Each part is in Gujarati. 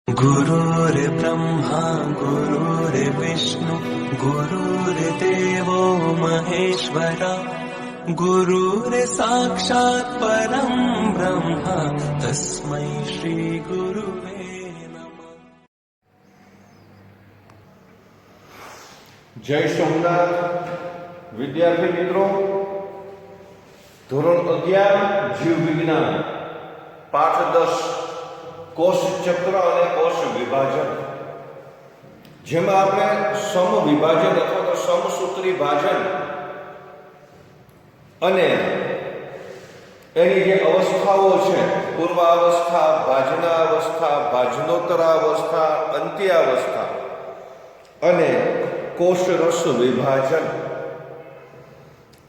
गुरुर्ब्रह्मा गुरुर्विष्णु गुरुर्देवो महेश्वरा गुरुर्साक्षात् परं ब्रह्म तस्मै श्री गुरुवे नमः। जय सोमनाथ विद्यार्थी मित्रों, ધોરણ 11 જીવ વિજ્ઞાન પાઠ 10 કોષ ચક્ર અને કોષ વિભાજન, જેમાં આપણે સમ વિભાજન અથવા તો સમસૂત્રી ભાજન અને એની જે અવસ્થાઓ છે, પૂર્વાવસ્થા, ભાજનાવસ્થા, ભાજનોત્તરાવસ્થા, અંત્યાવસ્થા અને કોષ રસ વિભાજન,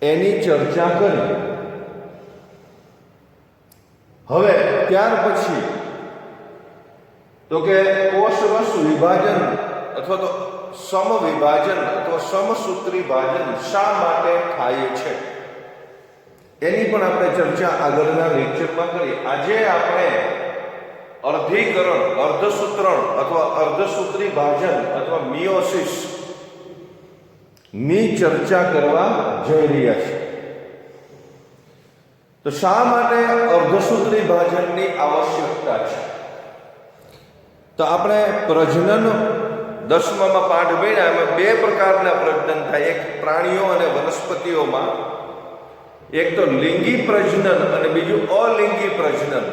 એની ચર્ચા કરી. હવે ત્યાર પછી તો કે કોષ રસ વિભાજન અથવા તો સમ વિભાજન અથવા સમસૂત્રી ભાજન શા માટે થાય છે એની પણ આપણે ચર્ચા આગળના લેક્ચરમાં કરી. આજે આપણે અર્ધીકરણ, અર્ધસૂત્રણ અથવા અર્ધસૂત્રી ભાજન અથવા મિયોસિસ ની ચર્ચા કરવા જઈ રહ્યા છે. તો શા માટે અર્ધસૂત્રી ભાજનની આવશ્યકતા છે? તો આપણે પ્રજનન 10માં પાઠ ભણ્યા, એમાં બે પ્રકારના પ્રજનન થાય. એક પ્રાણીઓ અને વનસ્પતિઓમાં, એક તો લિંગી પ્રજનન અને બીજું અલિંગી પ્રજનન.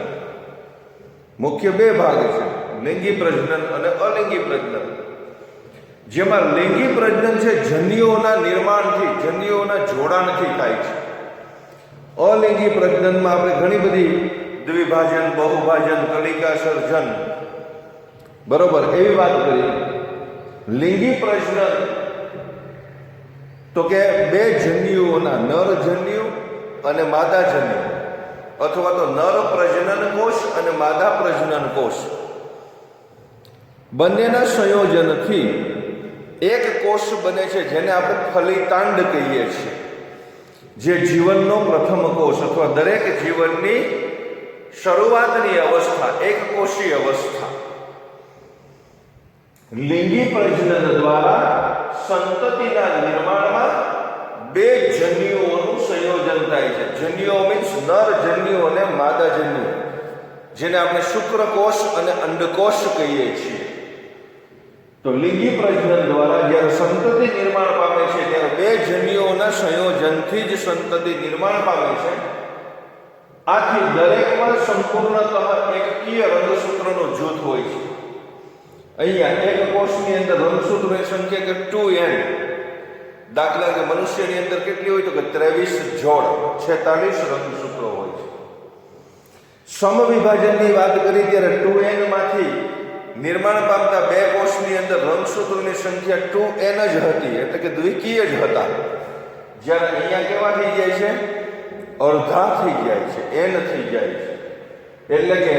મુખ્ય બે ભાગ છે, લિંગી પ્રજનન અને અલિંગી પ્રજનન. જેમાં લિંગી પ્રજનન છે જન્યુઓના નિર્માણથી, જન્યુઓના જોડાણથી થાય છે. અલિંગી પ્રજનનમાં આપણે ઘણી બધી દ્વિભાજન, બહુભાજન, કલિકા સર્જન, બરોબર, એવી વાત કરી. લિંગી પ્રજનન તો કે બે જન્યુઓના, નર જન્યુ અને માદા જન્યુ, અથવા તો નર પ્રજનન કોષ અને માદા પ્રજનન કોષ બંનેના સંયોજનથી એક કોષ બને છે, જેને આપણે ફલિતાંડ કહીએ છીએ, જે જીવનનો પ્રથમ કોષ અથવા દરેક જીવનની શરૂઆતની અવસ્થા, એક કોષી અવસ્થા. લિંગી પ્રજનન દ્વારા સંતતિના નિર્માણમાં બે જન્યુઓનું સંયોજન થાય છે. જન્યુઓ મીન્સ નર જન્યુ અને માદા જન્યુ, જેને આપણે શુક્રકોષ અને અંડકોષ કહીએ છીએ. તો લિંગી પ્રજનન દ્વારા જ્યારે સંતતિ નિર્માણ પામે છે, ત્યારે બે જન્યુઓના સંયોજનથી જ સંતતિ નિર્માણ પામે છે. આથી દરેકમાં સંપૂર્ણતઃ એકકીય રંગસૂત્રનું જૂથ હોય છે. અહીંયા એક કોષની અંદર રંગસૂત્રોની સંખ્યા કે 2n. દાખલા કે મનુષ્યની અંદર કેટલી હોય તો કે 23 જોડ, 46 રંગસૂત્રો હોય છે. સમવિભાજનની વાત કરી ત્યારે 2n માંથી નિર્માણ પામતા બે કોષની અંદર રંગસૂત્રોની સંખ્યા 2n જ હતી, એટલે કે દ્વિકીય જ હતા. જ્યારે અહીંયા કેવા થઈ જાય છે? અડધા થઈ જાય છે, n થઈ જાય છે, એટલે કે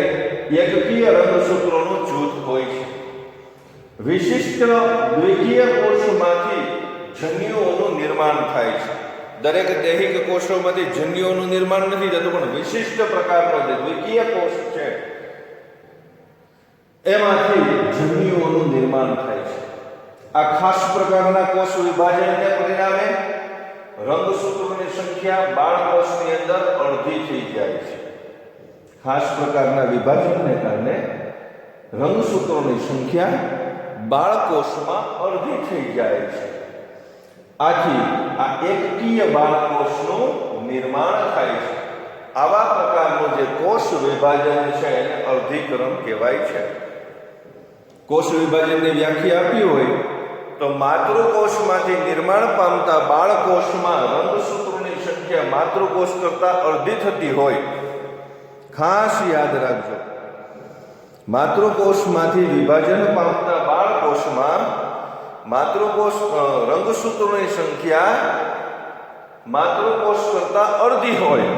એકકીય રંગસૂત્રોનું જૂથ હોય છે. વિશિષ્ટ દ્વિકીય કોષમાંથી જન્યુઓનું નિર્માણ થાય છે. દરેક દૈહિક કોષોમાંથી જન્યુઓનું નિર્માણ નથી થતું, પણ વિશિષ્ટ પ્રકારનો જે દ્વિકીય કોષ છે એમાંથી જન્યુઓનું નિર્માણ થાય છે. આ ખાસ પ્રકારના કોષ વિભાજનને પરિણામે રંગસૂત્રોની સંખ્યા બાળકોષની અંદર અડધી થઈ જાય છે. ખાસ પ્રકારના વિભાજનને કારણે રંગસૂત્રોની સંખ્યા બાળકોષમાં અડધી થઈ જાય છે. આથી આ એકકીય બાળકોષનું નિર્માણ થાય છે. આવા પ્રકારનું જે કોષ વિભાજન છે એને અર્ધીકરણ કહેવાય છે. કોષ વિભાજનની વ્યાખ્યા આપી હોય તો માતૃકોષમાંથી નિર્માણ પામતા બાળકોષમાં રંગસૂત્રોની સંખ્યા માતૃકોષ કરતાં અડધી થતી હોય. ખાસ યાદ રાખજો, માતૃકોષમાંથી વિભાજન પામતા બાળકોષમાં માતૃકોષ રંગસૂત્રોની સંખ્યા માતૃકોષ કરતાં અડધી હોય.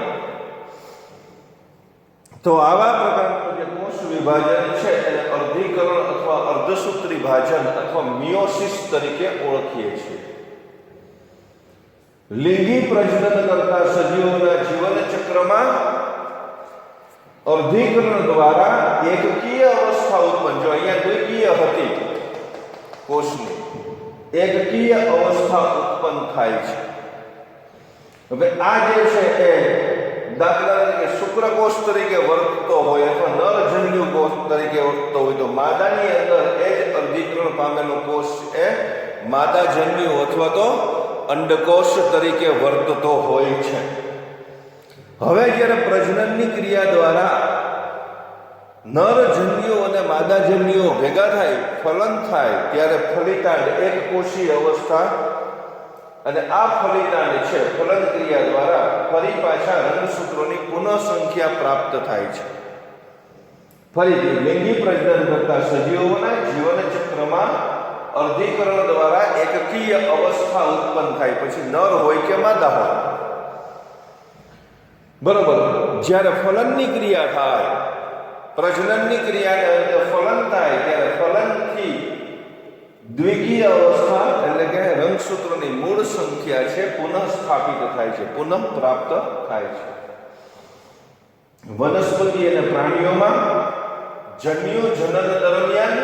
તો આવા પ્રકારનું જે કોષ વિભાજન છે એને અર્ધીકરણ અથવા અર્ધસૂત્રી ભાજન અથવા મિયોસિસ તરીકે ઓળખીએ છીએ. લિંગી પ્રજનન કરતા સજીવોના જીવન ચક્રમાં અર્ધીકરણ દ્વારા એકકીય અવસ્થા ઉત્પન્ન, જો અહીંયા પ્રક્રિયા હતી કોષની, એકકીય અવસ્થા ઉત્પન્ન થાય છે. હવે આ જે છે એ દાખલા તરીકે શુક્રકોષ તરીકે વર્તતો હોય અથવા નરજન્યુ કોષ તરીકે વર્તતો હોય તો માદાની અંદર એ જ અર્ધીકરણ પામેલો કોષ એ માદાજન્યુ અથવા તો અંડકોષ તરીકે વર્તતો હોય છે. હવે જ્યારે પ્રજનનની ક્રિયા દ્વારા નરજન્યુઓ અને માદાજન્યુઓ ભેગા થાય, ફલન થાય, ત્યારે ફલિતાંડ એક કોષીય અવસ્થા અને આ ફલિતાંડ છે ફલન ક્રિયા દ્વારા ફરી પાછા રંગસૂત્રોની પુનઃ સંખ્યા પ્રાપ્ત થાય છે. ફરીથી લિંગી પ્રજનન કરતા સજીવોના જીવન ચક્રમાં અર્ધીકરણ દ્વારા એકકીય અવસ્થા ઉત્પન્ન થાય, પછી નર હોય કે માદા હોય. બરોબર. જ્યારે ફલનની ક્રિયા થાય, પ્રજનનની ક્રિયાને અંતે ફલન થાય ત્યારે ફલનથી દ્વિકીય અવસ્થા એટલે કે રંગસૂત્રોની મૂળ સંખ્યા છે પુનઃ સ્થાપિત થાય છે, પુનઃ પ્રાપ્ત થાય છે. વનસ્પતિ અને પ્રાણીઓમાં જન્યુ જનન દરમિયાન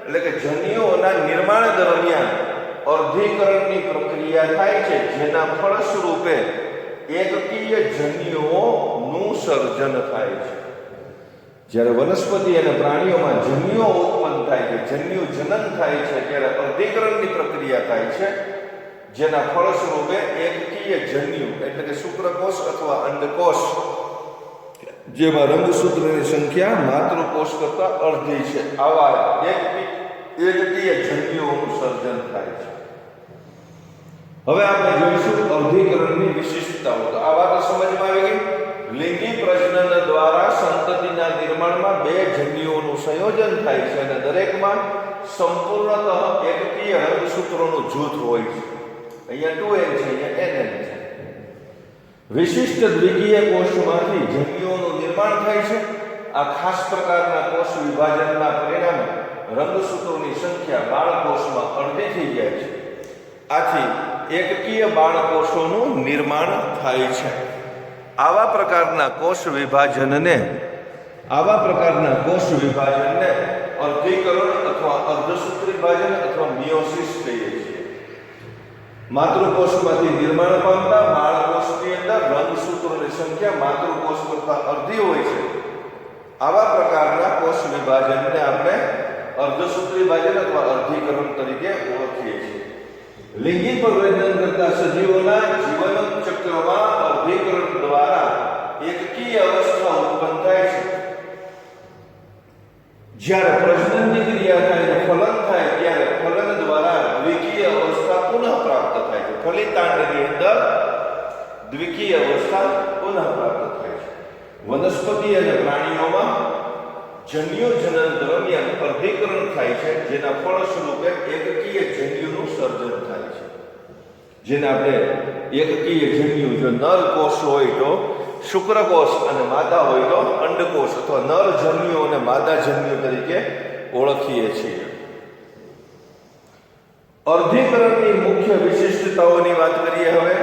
એટલે કે જન્યુઓના નિર્માણ દરમિયાન અર્ધીકરણની પ્રક્રિયા થાય છે, જેના ફળ સ્વરૂપે એકકીય જન્યુઓનું સર્જન થાય છે. જ્યારે વનસ્પતિ અને પ્રાણીઓમાં જન્યુઓ ઉત્પન્ન થાય છે, જન્યુ જનન થાય છે, ત્યારે અર્ધીકરણની પ્રક્રિયા થાય છે, જેના ફળ સ્વરૂપે એકકીય જન્યુ એટલે કે શુક્રકોષ અથવા અંડકોષ જેમાં રંગસૂત્રોની સંખ્યા માતૃકોષ કરતા અડધી છે, આવા એકકીય જન્યુઓનું સર્જન થાય છે. હવે આપણે જોઈશું અર્ધીકરણની વિશિષ્ટતાઓ. તો આ વાત સમજમાં આવી ગઈ. લિંગી પ્રજનન દ્વારા સંતતિના નિર્માણમાં બે જન્યુઓનું સંયોજન થાય છે અને દરેકમાં સંપૂર્ણતઃ એકકીય રંગસૂત્રોનું જૂથ હોય છે. અહીંયા 2n છે, અહીંયા nn છે. વિશિષ્ટ દ્વિકીય કોષમાંથી જન્યુઓનું નિર્માણ થાય છે. આ ખાસ પ્રકારના કોષ વિભાજનના પરિણામે રંગસૂત્રોની સંખ્યા બાળકોષમાં અડધી થઈ જાય છે. આથી એકકીય બાળકોષોનું નિર્માણ થાય છે. આવા પ્રકારના કોષ વિભાજનને અર્ધીકરણ અથવા અર્ધસૂત્રી વિભાજન અથવા મિયોસિસ કહીએ છીએ. માતૃકોષમાંથી નિર્માણ પામતા બાળકોષની અંદર રંગસૂત્રોની સંખ્યા માતૃકોષ કરતાં અડધી હોય છે. આવા પ્રકારના કોષ વિભાજનને આપણે અર્ધસૂત્રી વિભાજન અથવા અર્ધીકરણ તરીકે ઓળખીએ છીએ. લિંગી પ્રજનન કરતા સજીવોના જીવન ચક્રમાં અર્ધીકરણ દ્વારા એકકીય અવસ્થા ઉત્પન્ન થાય છે. જ્યારે પ્રજનનની ક્રિયા થાય અને ફલન થાય ત્યારે ફલન દ્વારા દ્વિકીય અવસ્થા પુનઃ પ્રાપ્ત થાય છે. ફલિતાંડની અંદર દ્વિકીય અવસ્થા પુનઃ પ્રાપ્ત થાય છે. વનસ્પતિ અને પ્રાણીઓમાં જન્યુ જનન દરમિયાન અર્ધીકરણ થાય છે, જેના ફળ સ્વરૂપે એકકીય જન્યુનું સર્જન થાય છે. જેને આપણે એકકીય જન્યુ, જો નર કોષ હોય તો શુક્રકોષ અને માદા હોય તો અંડકોષ અથવા નર જન્યુ અને માદા જન્યુ તરીકે ઓળખીએ છીએ. અર્ધીકરણની મુખ્ય વિશિષ્ટતાઓની વાત કરીએ હવે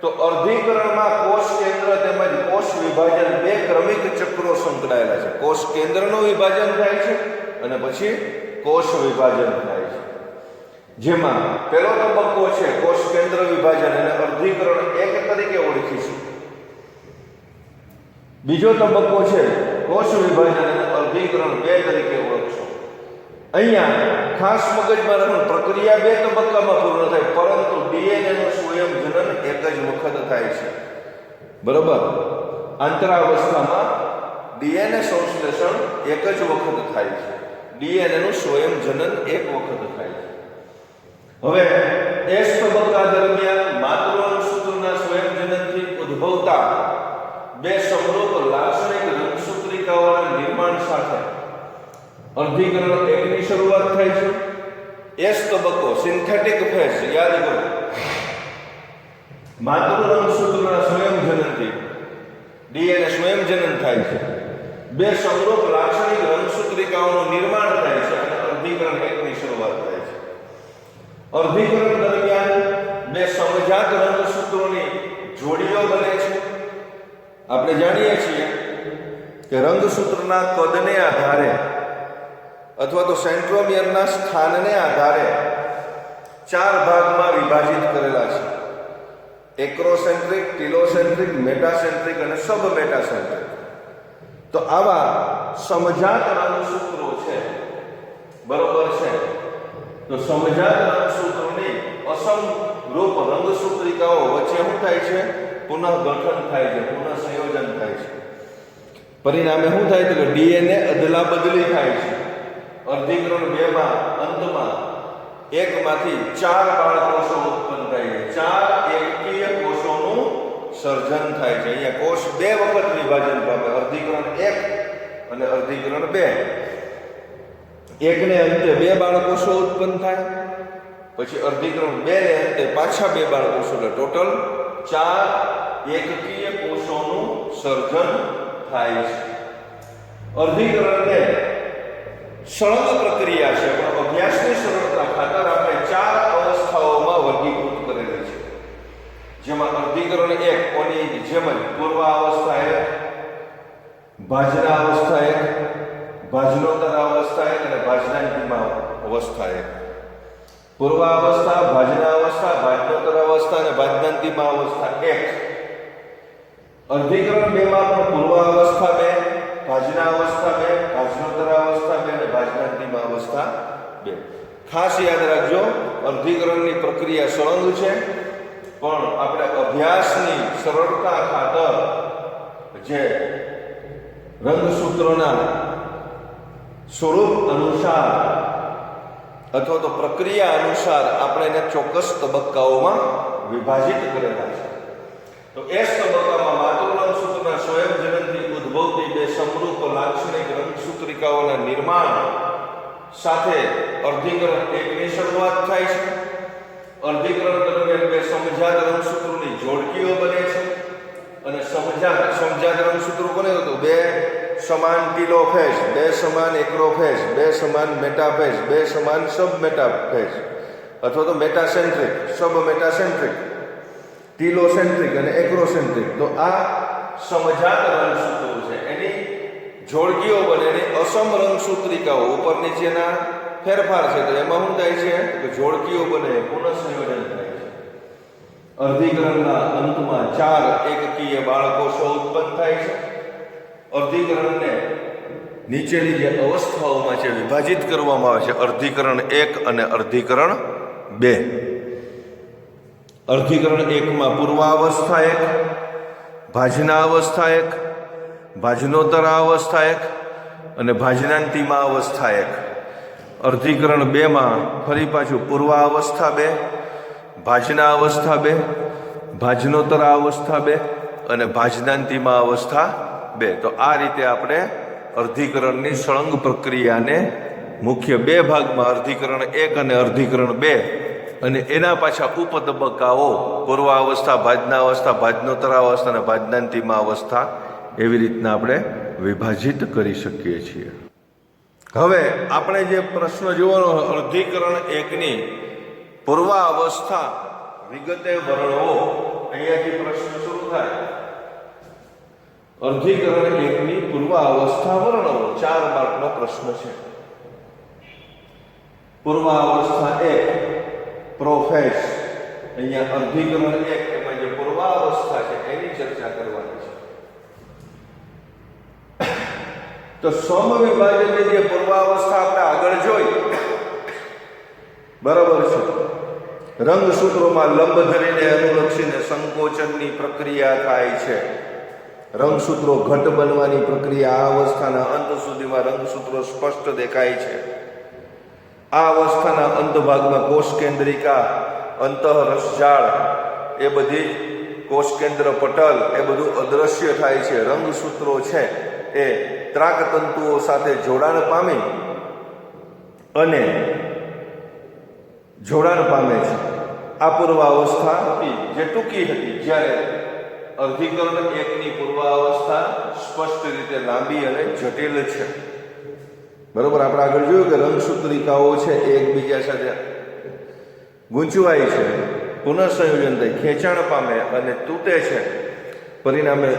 તો અર્ધીકરણમાં કોષ કેન્દ્ર તેમજ કોષ વિભાજન બે ક્રમિક ચક્રો સંકળાયેલા છે. કોષ કેન્દ્રનું વિભાજન થાય છે અને પછી કોષ વિભાજન થાય છે. જેમાં પહેલો તબક્કો છે કોષ કેન્દ્ર વિભાજન અને અર્ધીકરણ એક તરીકે ઓળખીશું. બીજો તબક્કો છે કોષ વિભાજન અને અર્ધીકરણ બે તરીકે ઓળખશું. અહીંયા ખાસ મગજમાં રાખવું, પ્રક્રિયા બે તબક્કામાં પૂર્ણ થાય, પરંતુ ડીએનએ નું સ્વયંજનન એક જ વખત થાય છે. બરોબર. અંતરાવસ્થામાં ડીએનએ સંશ્લેષણ એક જ વખત થાય છે. ડીએનએ નું સ્વયંજનન એક વખત થાય છે. હવે એસ તબક્કા દરમિયાન માતૃરંગસૂત્રના સ્વયંજનનથી ઉદ્ભવતા બે સમરૂપ લાક્ષણિક રંગસૂત્રિકાઓના નિર્માણ સાથે અર્ધીકરણ એકની શરૂઆત થાય છે. એસ તબક્કો સિન્થેટિક ફેઝ યાદ કરો. માતૃરંગસૂત્રના સ્વયંજનનથી ડીએનએ સ્વયંજનન થાય છે. બે સમરૂપ લાક્ષણિક રંગસૂત્રિકાઓનું નિર્માણ થાય છે અને અર્ધીકરણ એકની શરૂઆત થાય છે. અર્ધીકરણ દરમિયાન બે સમજાત રંગસૂત્રોની જોડીઓ બને છે. આપણે જાણીએ છીએ કે રંગસૂત્રના કદને આધારે અથવા તો સેન્ટ્રોમિયરના સ્થાનને આધારે 4 ભાગમાં વિભાજિત કરેલા છે: એક્રોસેન્ટ્રિક, ટીલોસેન્ટ્રિક, મેટાસેન્ટ્રિક અને સબ મેટાસેન્ટ્રિક. તો આવા સમજાત રંગસૂત્રો છે, બરોબર છે. તો સમજાત રંગસૂત્રોની અસમરૂપ રંગસૂત્રિકાઓ વચ્ચે શું થાય છે? પુનઃગઠન થાય છે, પુનઃ સંયોજન થાય છે. પરિણામે શું થાય છે કે ડીએનએ અદલા બદલી થાય છે. અર્ધીકરણ 2 માં અંતમાં એકમાંથી 4 બાળકોષો ઉત્પન્ન થાય છે. 4 એકકીય કોષોનું સર્જન થાય છે. અહીંયા કોષ 2 વખત વિભાજન પામે: અર્ધીકરણ 1 અને અર્ધીકરણ 2. એકને અંતે 2 બાળકોષો ઉત્પન્ન થાય, પછી અર્ધીકરણ 2 ને અંતે પાછા 2 બાળકોષો, એટલે ટોટલ 4 એકકીય કોષોનું સર્જન થાય છે. અર્ધીકરણને સળંગ પ્રક્રિયા છે, પણ અભ્યાસની સરળતા ખાતર આપણે 4 અવસ્થાઓમાં વર્ગીકૃત કરેલી છે. જેમાં અર્ધીકરણ 1 કોની જેમ જ પૂર્વાવસ્થા 1, ભાજના અવસ્થા 1, ભાજનોત્તર અવસ્થા 1 અને ભાજનાંતિમ અવસ્થા 1. પૂર્વાવસ્થા, ભાજના અવસ્થા, ભાજનોત્તર અવસ્થા અને ભાજનાંતિમ અવસ્થા 1. અર્ધીકરણ 2 માં પણ પૂર્વાવસ્થા 2, ભાજના અવસ્થા 2, ભાજનોત્તર અવસ્થા 2 અને ભાજનાંતિમ અવસ્થા 2. ખાસ યાદ રાખજો, અર્ધીકરણની પ્રક્રિયા સળંગ છે, પણ આપણે અભ્યાસની સરળતા ખાતર જે રંગસૂત્રોના સ્વરૂપ અનુસાર અથવા તો પ્રક્રિયા અનુસાર આપણે એને ચોક્કસ તબક્કાઓમાં વિભાજિત કરેલા છે. તો S તબક્કામાં માતૃરંગસૂત્રના સ્વયંજનનથી ઉદ્ભવતી 2 સમરૂપ લાક્ષણિક રંગસૂત્રિકાઓના નિર્માણ સાથે અર્ધીકરણ 1 ની શરૂઆત થાય છે. અર્ધીકરણ દરમિયાન 2 સમજાત રંગસૂત્રોની જોડકીઓ બને છે. અને સમજાત રંગસૂત્રો કોને હતો? 2 સમાન ટીલોફેઝ, 2 સમાન એક્રોફેઝ, 2 સમાન મેટાફેઝ, 2 સમાન સબ મેટાફેઝ, અથવા તો મેટાસેન્ટ્રિક, સબ મેટાસેન્ટ્રિક, ટીલોસેન્ટ્રિક અને એક્રોસેન્ટ્રિક. તો આ સમજાત રંગસૂત્રો છે, એની જોડકીઓ બને. એની અસમ રંગસૂત્રિકાઓ ઉપર નીચેના ફેરફાર છે. તો એમાં શું થાય છે કે જોડકીઓ બને, પુનઃસંયોજન થાય છે. અર્ધીકરણના અંતમાં 4 એકકીય બાળકોષો ઉત્પન્ન થાય છે. અર્ધીકરણને નીચેની જે અવસ્થાઓમાં છે વિભાજિત કરવામાં આવે છે: અર્ધીકરણ 1 અને અર્ધીકરણ 2. અર્ધીકરણ 1 માં પૂર્વાવસ્થા 1, ભાજના અવસ્થા 1, ભાજનોત્તર અવસ્થા 1 અને ભાજનાંતિમ અવસ્થા 1. અર્ધીકરણ 2 માં ફરી પાછું પૂર્વાવસ્થા 2, ભાજના અવસ્થા 2, ભાજનોત્તર અવસ્થા 2 અને ભાજનાંતિમ અવસ્થા 2. તો આ રીતે આપણે અર્ધીકરણની સળંગ પ્રક્રિયાને મુખ્ય 2 ભાગમાં, અર્ધીકરણ 1 અને અર્ધીકરણ 2, અને એના પાછા ઉપતબક્કાઓ પૂર્વાવસ્થા, ભાજના અવસ્થા, ભાજનોત્તર અવસ્થા અને ભાજનાંતિમ અવસ્થા, એવી રીતના આપણે વિભાજિત કરી શકીએ છીએ. હવે આપણે જે પ્રશ્ન જોવાનો, અર્ધીકરણ 1 ની પૂર્વાવસ્થા વિગતે વર્ણવો, અહીંયાથી પ્રશ્ન શરૂ થાય. અર્ધીકરણ 1 ની પૂર્વાવસ્થા વર્ણવો, 4 માર્કનો પ્રશ્ન છે. પૂર્વાવસ્થા 1 પ્રોફેઝ. અહીંયા અર્ધીકરણ 1 એમાં જે પૂર્વાવસ્થા છે એની ચર્ચા કરવાની છે. તો સમવિભાજનની જે પૂર્વાવસ્થા આપણે આગળ જોઈ, બરાબર છે. રંગસૂત્રોમાં લંબ ધરીને અનુલક્ષીને સંકોચનની પ્રક્રિયા થાય છે. રંગસૂત્રો ઘટ બનવાની પ્રક્રિયા, આ અવસ્થાના અંત સુધીમાં રંગસૂત્રો સ્પષ્ટ દેખાય છે. આ અવસ્થાના અંત ભાગમાં કોષ કેન્દ્રિકા, અંતઃરસજાળ, એ બધી કોષ કેન્દ્ર પટલ, એ બધું અદ્રશ્ય થાય છે. રંગસૂત્રો છે એ ત્રાકતંતુઓ સાથે જોડાણ પામે છે. આ પૂર્વાવસ્થા હતી જે ટૂંકી હતી, જ્યારે અર્ધીકરણ 1 ની પૂર્વાવસ્થા સ્પષ્ટ રીતે લાંબી અને જટિલ છે. બરોબર, આપણે આગળ જોયું કે રંગસૂત્રિકાઓ છે એ એકબીજા સાથે ગૂંચવાય છે, પુનઃસંયોજન થાય, ખેંચાણ પામે અને તૂટે છે. પરિણામે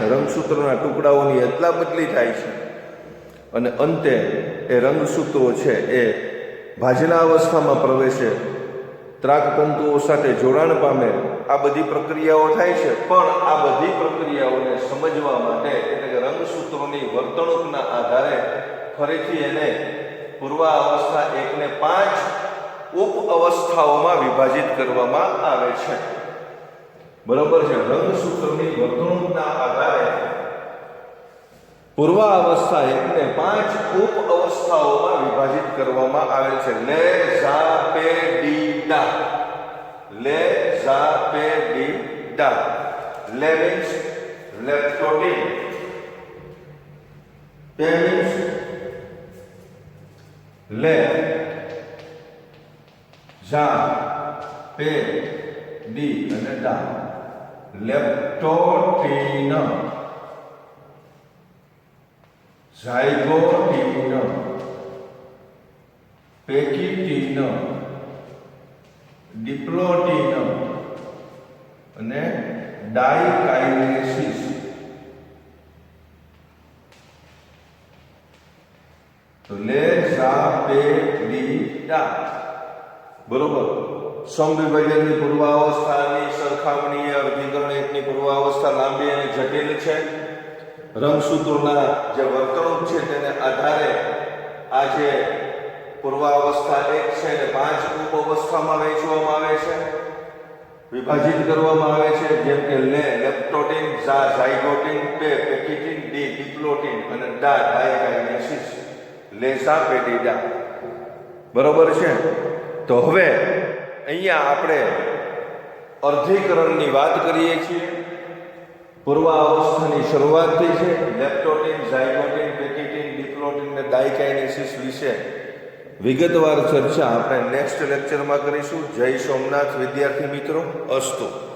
રંગસૂત્રોના ટુકડાઓની અદલા બદલી થાય છે અને અંતે એ રંગસૂત્રો છે એ ભાજના અવસ્થામાં પ્રવેશે, ત્રાકતંતુઓ સાથે જોડાણ પામે, આ બધી પ્રક્રિયાઓ થાય છે. પણ આ બધી પ્રક્રિયાઓને સમજવા માટે એટલે કે રંગસૂત્રોની વર્તણૂકના આધારે ફરીથી એને પૂર્વાવસ્થા 1 ને 5 ઉપ અવસ્થાઓમાં વિભાજિત કરવામાં આવે છે. બરોબર છે. રંગસૂત્રની વર્તણૂકના આધારે પૂર્વાવસ્થા 1 ને 5 ઉપ અવસ્થાઓમાં વિભાજિત કરવામાં આવેલ છે. લે ઝા પે ડી ડા. લે ઝા પે ડી ડા. લે means લેપ્ટોટિન. પે means left, ઝા, પે, ડી અને ડા. લેપ્ટોટિન, ઝાયગોટિન, પેકિટિન, ડિપ્લોટિન અને ડાયકાઇનેસિસ. તો લે ઝા પે ડી ડા. બરોબર. સમવિભાજનની પૂર્વાવસ્થાની સરખામણીએ અર્ધીકરણ 1 ની પૂર્વાવસ્થા લાંબી અને જટિલ છે. રંગસૂત્રોના જે વર્તણૂક છે તેને આધારે આ જે પૂર્વાવસ્થા 1 છે એને 5 ઉપઅવસ્થામાં વહેંચવામાં આવે છે, વિભાજિત કરવામાં આવે છે. જેમ કે લે લેપ્ટોટિન, ઝા ઝાયગોટિન, પે પેકિટિન, ડી ડિપ્લોટિન અને ડા ડાયકાઇનેસિસ. લેઝા પેડિડા. બરોબર છે. તો હવે અહીંયા આપણે અર્ધીકરણની વાત કરીએ છીએ. પૂર્વાવસ્થાની શરૂઆત થઈ છે. લેપ્ટોટિન, ઝાયગોટિન, પેકિટિન, ડિપ્લોટિન અને ડાયકાઇનેસિસ વિશે વિગતવાર ચર્ચા આપણે નેક્સ્ટ લેક્ચરમાં કરીશું. જય સોમનાથ વિદ્યાર્થી મિત્રો. અસ્તુ.